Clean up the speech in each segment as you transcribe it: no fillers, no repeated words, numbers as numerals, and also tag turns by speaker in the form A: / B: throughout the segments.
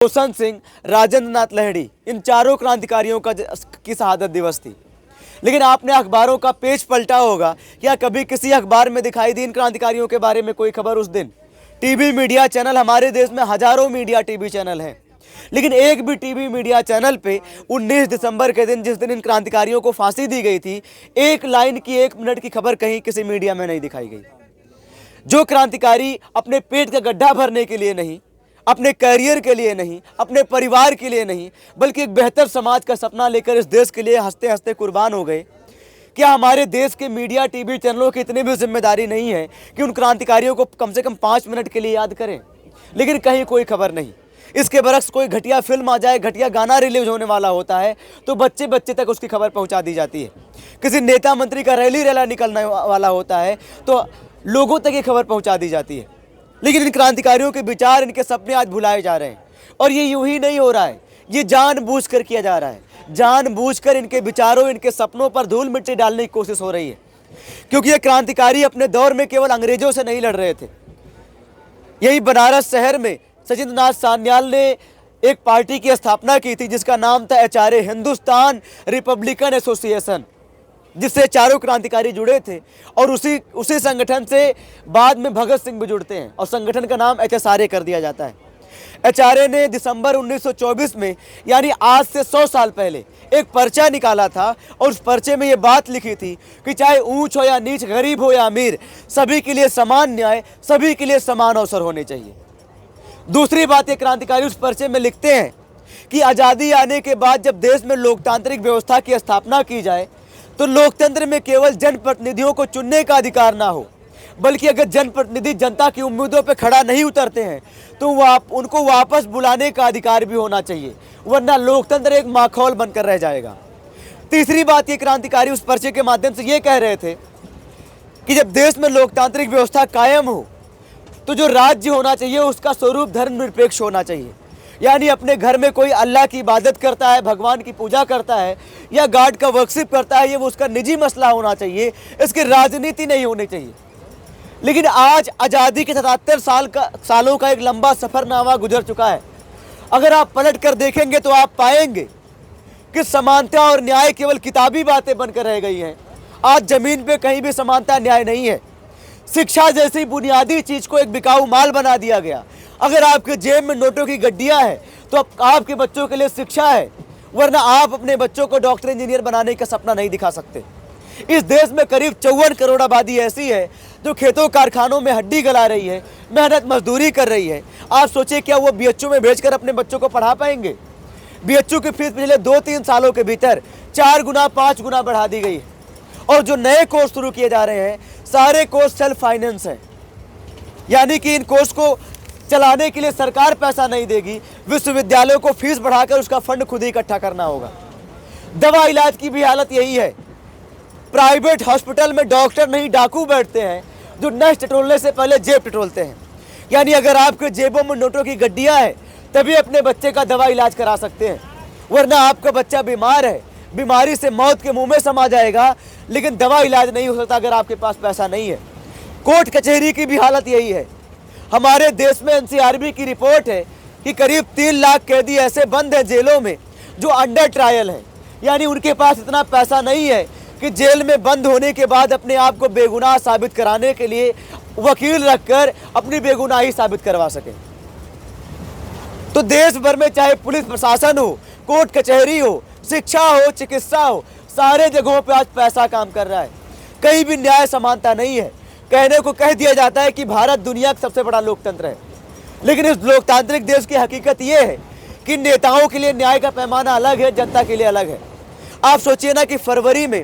A: रोशन सिंह, राजेंद्र नाथ लाहिड़ी, इन चारों क्रांतिकारियों की शहादत दिवस थी। लेकिन आपने अखबारों का पेज पलटा होगा, क्या कभी किसी अखबार में दिखाई दी इन क्रांतिकारियों के बारे में कोई खबर? उस दिन टीवी मीडिया चैनल, हमारे देश में हजारों मीडिया टीवी चैनल हैं, लेकिन एक भी टीवी मीडिया चैनल पे 19 दिसंबर के दिन, जिस दिन इन क्रांतिकारियों को फांसी दी गई थी, एक लाइन की, 1 मिनट की खबर कहीं किसी मीडिया में नहीं दिखाई गई। जो क्रांतिकारी अपने पेट का गड्ढा भरने के लिए नहीं, अपने करियर के लिए नहीं, अपने परिवार के लिए नहीं, बल्कि एक बेहतर समाज का सपना लेकर इस देश के लिए हंसते हंसते कुर्बान हो गए, क्या हमारे देश के मीडिया टीवी चैनलों की इतनी भी जिम्मेदारी नहीं है कि उन क्रांतिकारियों को कम से कम 5 मिनट के लिए याद करें? लेकिन कहीं कोई खबर नहीं। इसके बरक्स कोई घटिया फिल्म आ जाए, घटिया गाना रिलीज होने वाला होता है तो बच्चे बच्चे तक उसकी खबर पहुंचा दी जाती है। किसी नेता मंत्री का रैली निकलने वाला होता है तो लोगों तक ये खबर पहुंचा दी जाती है। लेकिन इन क्रांतिकारियों के विचार, इनके सपने आज भुलाए जा रहे हैं। और ये यूं ही नहीं हो रहा है, ये जानबूझकर किया जा रहा है। जानबूझकर इनके विचारों, इनके सपनों पर धूल मिट्टी डालने की कोशिश हो रही है, क्योंकि ये क्रांतिकारी अपने दौर में केवल अंग्रेजों से नहीं लड़ रहे थे। यही बनारस शहर में सचिंद्र नाथ सान्याल ने एक पार्टी की स्थापना की थी जिसका नाम था HRA, हिंदुस्तान रिपब्लिकन एसोसिएशन, जिससे चारों क्रांतिकारी जुड़े थे। और उसी संगठन से बाद में भगत सिंह भी जुड़ते हैं और संगठन का नाम HSRA कर दिया जाता है। HRA ने दिसंबर 1924 में, यानी आज से 100 साल पहले, एक पर्चा निकाला था और उस पर्चे में ये बात लिखी थी कि चाहे ऊंच हो या नीच, गरीब हो या अमीर, सभी के लिए समान न्याय, सभी के लिए समान अवसर होने चाहिए। दूसरी बात, ये क्रांतिकारी उस पर्चे में लिखते हैं कि आज़ादी आने के बाद जब देश में लोकतांत्रिक व्यवस्था की स्थापना की जाए तो लोकतंत्र में केवल जनप्रतिनिधियों को चुनने का अधिकार ना हो, बल्कि अगर जनप्रतिनिधि जनता की उम्मीदों पर खड़ा नहीं उतरते हैं तो उनको वापस बुलाने का अधिकार भी होना चाहिए, वरना लोकतंत्र एक माखौल बनकर रह जाएगा। तीसरी बात, ये क्रांतिकारी उस पर्चे के माध्यम से ये कह रहे थे कि जब देश में लोकतांत्रिक व्यवस्था कायम हो तो जो राज्य होना चाहिए उसका स्वरूप धर्मनिरपेक्ष होना चाहिए। यानी अपने घर में कोई अल्लाह की इबादत करता है, भगवान की पूजा करता है या गॉड का वर्शिप करता है, ये वो उसका निजी मसला होना चाहिए, इसकी राजनीति नहीं होनी चाहिए। लेकिन आज आज़ादी के 77 सालों का एक लंबा सफ़रनामा गुजर चुका है। अगर आप पलट कर देखेंगे तो आप पाएंगे कि समानता और न्याय केवल किताबी बातें बनकर रह गई हैं। आज ज़मीन पे कहीं भी समानता न्याय नहीं है। शिक्षा जैसी बुनियादी चीज़ को एक बिकाऊ माल बना दिया गया। अगर आपके जेब में नोटों की गड्डियां हैं तो आपके बच्चों के लिए शिक्षा है, वरना आप अपने बच्चों को डॉक्टर इंजीनियर बनाने का सपना नहीं दिखा सकते। इस देश में करीब 54 करोड़ आबादी ऐसी है जो खेतों कारखानों में हड्डी गला रही है, मेहनत मजदूरी कर रही है। आप सोचिए, क्या वो BHU में भेजकर अपने बच्चों को पढ़ा पाएंगे? BHU की फीस पिछले 2-3 सालों के भीतर 4 गुना 5 गुना बढ़ा दी गई है। और जो नए कोर्स शुरू किए जा रहे हैं, सारे कोर्स सेल्फ फाइनेंस है, यानी कि इन कोर्स को चलाने के लिए सरकार पैसा नहीं देगी, विश्वविद्यालयों को फीस बढ़ाकर उसका फंड खुद ही इकट्ठा करना होगा। दवा इलाज की भी हालत यही है। प्राइवेट हॉस्पिटल में डॉक्टर नहीं, डाकू बैठते हैं जो नस टटोलने से पहले जेब टटोलते हैं। यानी अगर आपके जेबों में नोटों की गड्डियां हैं तभी अपने बच्चे का दवा इलाज करा सकते हैं, वरना आपका बच्चा बीमार है, बीमारी से मौत के मुंह में समा जाएगा, लेकिन दवा इलाज नहीं हो सकता अगर आपके पास पैसा नहीं है। कोर्ट कचहरी की भी हालत यही है। हमारे देश में NCRB की रिपोर्ट है कि करीब 3 लाख कैदी ऐसे बंद हैं जेलों में जो अंडर ट्रायल हैं, यानी उनके पास इतना पैसा नहीं है कि जेल में बंद होने के बाद अपने आप को बेगुनाह साबित कराने के लिए वकील रखकर अपनी बेगुनाही साबित करवा सके। तो देश भर में चाहे पुलिस प्रशासन हो, कोर्ट कचहरी हो, शिक्षा हो, चिकित्सा हो, सारे जगहों पे आज पैसा काम कर रहा है। कहीं भी न्याय समानता नहीं है। कहने को कह दिया जाता है कि भारत दुनिया का सबसे बड़ा लोकतंत्र है, लेकिन इस लोकतांत्रिक देश की हकीकत ये है कि नेताओं के लिए न्याय का पैमाना अलग है, जनता के लिए अलग है। आप सोचिए ना कि फरवरी में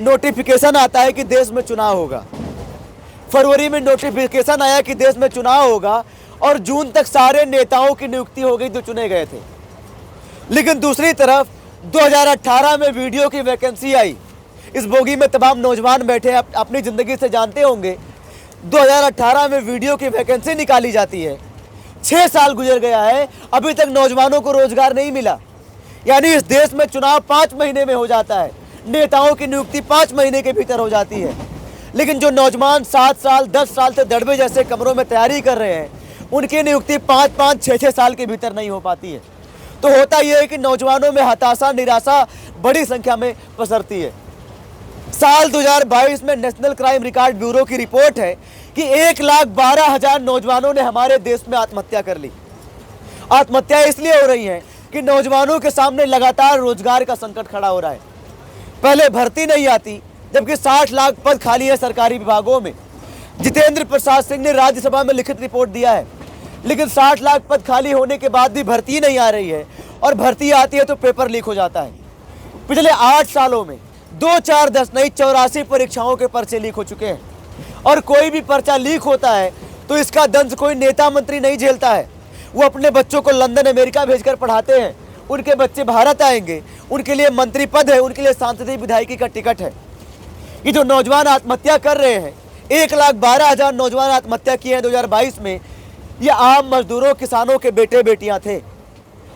A: नोटिफिकेशन आता है कि देश में चुनाव होगा। फरवरी में नोटिफिकेशन आया कि देश में चुनाव होगा और जून तक सारे नेताओं की नियुक्ति हो गई जो चुने गए थे। लेकिन दूसरी तरफ 2018 में वीडियो की वैकेंसी आई। इस बोगी में तमाम नौजवान बैठे हैं, अपनी ज़िंदगी से जानते होंगे। 2018 में वीडियो की वैकेंसी निकाली जाती है। 6 साल गुजर गया है, अभी तक नौजवानों को रोजगार नहीं मिला। यानी इस देश में चुनाव 5 महीने में हो जाता है, नेताओं की नियुक्ति 5 महीने के भीतर हो जाती है। लेकिन जो नौजवान 7 साल 10 साल से दड़बे जैसे कमरों में तैयारी कर रहे हैं, उनकी नियुक्ति 5-5, 6-6 साल के भीतर नहीं हो पाती है। तो होता यह है कि नौजवानों में हताशा, निराशा बड़ी संख्या में पसरती है। साल 2022 में नेशनल क्राइम रिकॉर्ड ब्यूरो की रिपोर्ट है कि 1,12,000 नौजवानों ने हमारे देश में आत्महत्या कर ली। आत्महत्या इसलिए हो रही है कि नौजवानों के सामने लगातार रोजगार का संकट खड़ा हो रहा है। पहले भर्ती नहीं आती, जबकि 60 लाख पद खाली है सरकारी विभागों में। जितेंद्र प्रसाद सिंह ने राज्यसभा में लिखित रिपोर्ट दिया है, लेकिन 60 लाख पद खाली होने के बाद भी भर्ती नहीं आ रही है, और भर्ती आती है तो पेपर लीक हो जाता है। पिछले 8 सालों में 2, 4, 10 नहीं 84 परीक्षाओं के पर्चे लीक हो चुके हैं, और कोई भी पर्चा लीक होता है तो इसका दंश कोई नेता मंत्री नहीं झेलता है। वो अपने बच्चों को लंदन, अमेरिका भेजकर पढ़ाते हैं। उनके बच्चे भारत आएंगे, उनके लिए मंत्री पद है, उनके लिए सांसदीय विधायकी का टिकट है। ये जो नौजवान आत्महत्या कर रहे हैं, 1,12,000 नौजवान आत्महत्या किए हैं 2022 में। ये आम मजदूरों, किसानों के बेटे बेटियां थे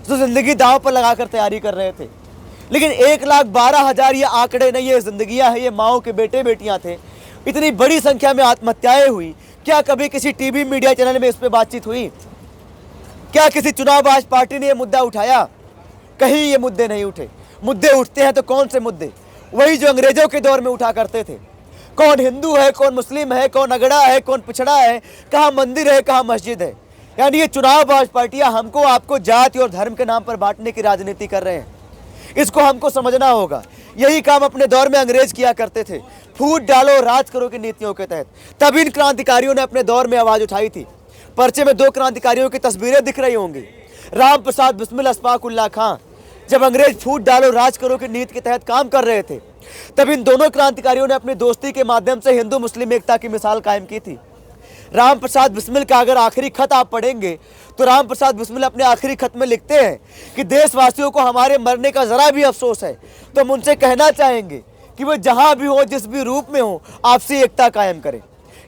A: जो जिंदगी दांव पर लगाकर तैयारी कर रहे थे। लेकिन 1,12,000 ये आंकड़े नहीं, ये जिंदगियां हैं, ये माओ के बेटे बेटियां थे। इतनी बड़ी संख्या में आत्महत्याएं हुई। क्या कभी किसी टीवी मीडिया चैनल में इस पर बातचीत हुई? क्या किसी चुनावबाज पार्टी ने ये मुद्दा उठाया? कहीं ये मुद्दे नहीं उठे। मुद्दे उठते हैं तो कौन से मुद्दे? वही जो अंग्रेजों के दौर में उठा करते थे। कौन हिंदू है, कौन मुस्लिम है, कौन अगड़ा है, कौन पिछड़ा है, कहाँ मंदिर है, कहाँ मस्जिद है। यानी ये चुनावबाज पार्टियां हमको, आपको जाति और धर्म के नाम पर बांटने की राजनीति कर रहे हैं। इसको हमको समझना होगा। यही काम अपने दौर में अंग्रेज किया करते थे, फूट डालो राज करो की नीतियों के तहत। तब इन क्रांतिकारियों ने अपने दौर में आवाज उठाई थी। पर्चे में 2 क्रांतिकारियों की तस्वीरें दिख रही होंगी, राम प्रसाद बिस्मिल, अशफाक उल्लाह खां। जब अंग्रेज फूट डालो राज करो की नीति के तहत काम कर रहे थे, तब इन दोनों क्रांतिकारियों ने अपनी दोस्ती के माध्यम से हिंदू मुस्लिम एकता की मिसाल कायम की थी। राम प्रसाद बिस्मिल का अगर आखिरी खत आप पढ़ेंगे तो राम प्रसाद बिस्मिल अपने आखिरी खत में लिखते हैं कि देशवासियों को हमारे मरने का जरा भी अफसोस है तो हम उनसे कहना चाहेंगे कि वो जहां भी हो, जिस भी रूप में हो, आपसी एकता कायम करें।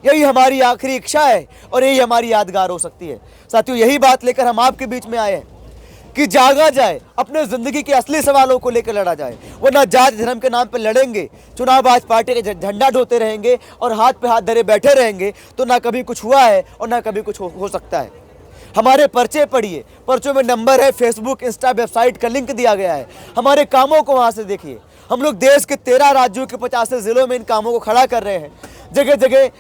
A: यही हमारी आखिरी इच्छा है और यही हमारी यादगार हो सकती है। साथियों, यही बात लेकर हम आपके बीच में आए हैं कि जागा जाए, अपने जिंदगी के असली सवालों को लेकर लड़ा जाए। वरना जाति धर्म के नाम पर लड़ेंगे, चुनावबाज पार्टी के झंडा ढोते रहेंगे और हाथ पे हाथ धरे बैठे रहेंगे तो ना कभी कुछ हुआ है और ना कभी कुछ हो सकता है। हमारे पर्चे पढ़िए, पर्चों में नंबर है, फेसबुक, इंस्टा, वेबसाइट का लिंक दिया गया है। हमारे कामों को वहाँ से देखिए। हम लोग देश के 13 राज्यों के 50 जिलों में इन कामों को खड़ा कर रहे हैं। जगह जगह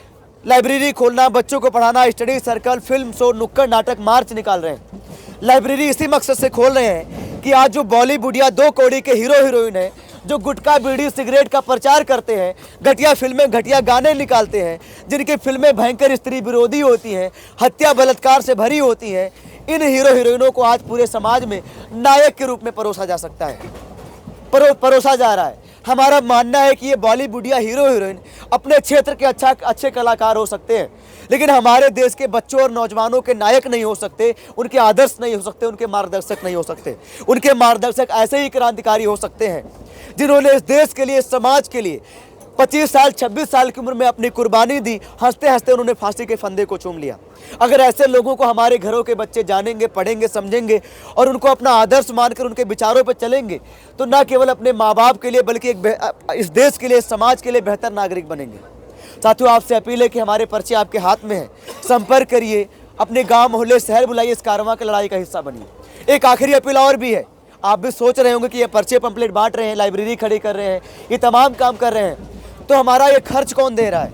A: लाइब्रेरी खोलना, बच्चों को पढ़ाना, स्टडी सर्कल, फिल्म शो, नुक्कड़ नाटक, मार्च निकाल रहे हैं। लाइब्रेरी इसी मकसद से खोल रहे हैं कि आज जो बॉलीवुड या 2 कौड़ी के हीरो हीरोइन हैं, जो गुटखा, बीड़ी, सिगरेट का प्रचार करते हैं, घटिया फिल्में, घटिया गाने निकालते हैं, जिनकी फिल्में भयंकर स्त्री विरोधी होती हैं, हत्या बलात्कार से भरी होती हैं, इन हीरो हीरोइनों को आज पूरे समाज में नायक के रूप में परोसा जा सकता है, परोसा जा रहा है। हमारा मानना है कि ये बॉलीवुड या हीरो हीरोइन अपने क्षेत्र के अच्छे कलाकार हो सकते हैं, लेकिन हमारे देश के बच्चों और नौजवानों के नायक नहीं हो सकते, उनके आदर्श नहीं हो सकते, उनके मार्गदर्शक नहीं हो सकते। उनके मार्गदर्शक ऐसे ही क्रांतिकारी हो सकते हैं जिन्होंने इस देश के लिए, समाज के लिए 25 साल, 26 साल की उम्र में अपनी कुर्बानी दी। हंसते हंसते उन्होंने फांसी के फंदे को चूम लिया। अगर ऐसे लोगों को हमारे घरों के बच्चे जानेंगे, पढ़ेंगे, समझेंगे और उनको अपना आदर्श मानकर उनके विचारों पर चलेंगे तो न केवल अपने माँ बाप के लिए बल्कि इस देश के लिए, समाज के लिए बेहतर नागरिक बनेंगे। साथियों, आपसे अपील है कि हमारे पर्चे आपके हाथ में है। संपर्क करिए, अपने गाँव, मोहल्ले, शहर बुलाइए, इस कारवां की लड़ाई का हिस्सा बनिए। एक आखिरी अपील और भी है। आप भी सोच रहे होंगे कि ये पर्चे पंपलेट बांट रहे हैं, लाइब्रेरी खड़ी कर रहे हैं, ये तमाम काम कर रहे हैं, तो हमारा ये खर्च कौन दे रहा है?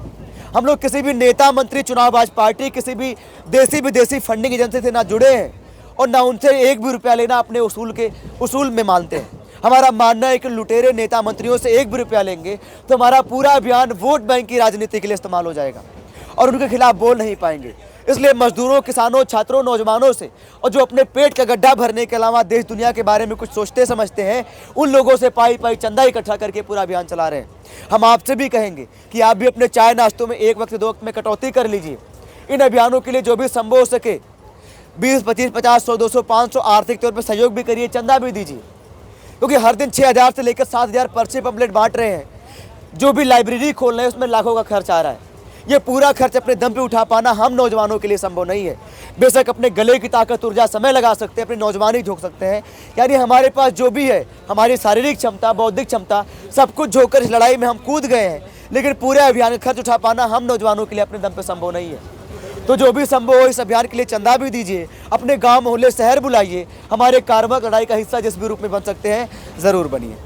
A: हम लोग किसी भी नेता मंत्री, चुनावबाज पार्टी, किसी भी देसी विदेशी फंडिंग एजेंसी से ना जुड़े हैं और ना उनसे 1 भी रुपया लेना अपने उसूल में मानते हैं। हमारा मानना है कि लुटेरे नेता मंत्रियों से 1 भी रुपया लेंगे तो हमारा पूरा अभियान वोट बैंक की राजनीति के लिए इस्तेमाल हो जाएगा और उनके खिलाफ बोल नहीं पाएंगे। इसलिए मजदूरों, किसानों, छात्रों, नौजवानों से और जो अपने पेट का गड्ढा भरने के अलावा देश दुनिया के बारे में कुछ सोचते समझते हैं, उन लोगों से पाई चंदा इकट्ठा करके पूरा अभियान चला रहे हैं। हम आपसे भी कहेंगे कि आप भी अपने चाय नाश्तों में 1 वक्त 2 वक्त में कटौती कर लीजिए। इन अभियानों के लिए जो भी संभव हो सके 20, 25, 50, 100, 200, 500 आर्थिक तौर पर सहयोग भी करिए, चंदा भी दीजिए, क्योंकि हर दिन 6,000 से लेकर 7,000 पर्चे पंपलेट बांट रहे हैं। जो भी लाइब्रेरी खोल रहे हैं उसमें लाखों का खर्च आ रहा है। ये पूरा खर्च अपने दम पे उठा पाना हम नौजवानों के लिए संभव नहीं है। बेशक अपने गले की ताकत, ऊर्जा, समय लगा सकते हैं, अपनी नौजवानी झोंक सकते हैं, यानी हमारे पास जो भी है, हमारी शारीरिक क्षमता, बौद्धिक क्षमता, सब कुछ झोंककर इस लड़ाई में हम कूद गए हैं, लेकिन पूरे अभियान का खर्च उठा पाना हम नौजवानों के लिए अपने दम पे संभव नहीं है। तो जो भी संभव हो इस अभियान के लिए चंदा भी दीजिए, अपने गांव मोहल्ले शहर बुलाइए, हमारे कार्बन लड़ाई का हिस्सा जिस भी रूप में बन सकते हैं ज़रूर बनिए।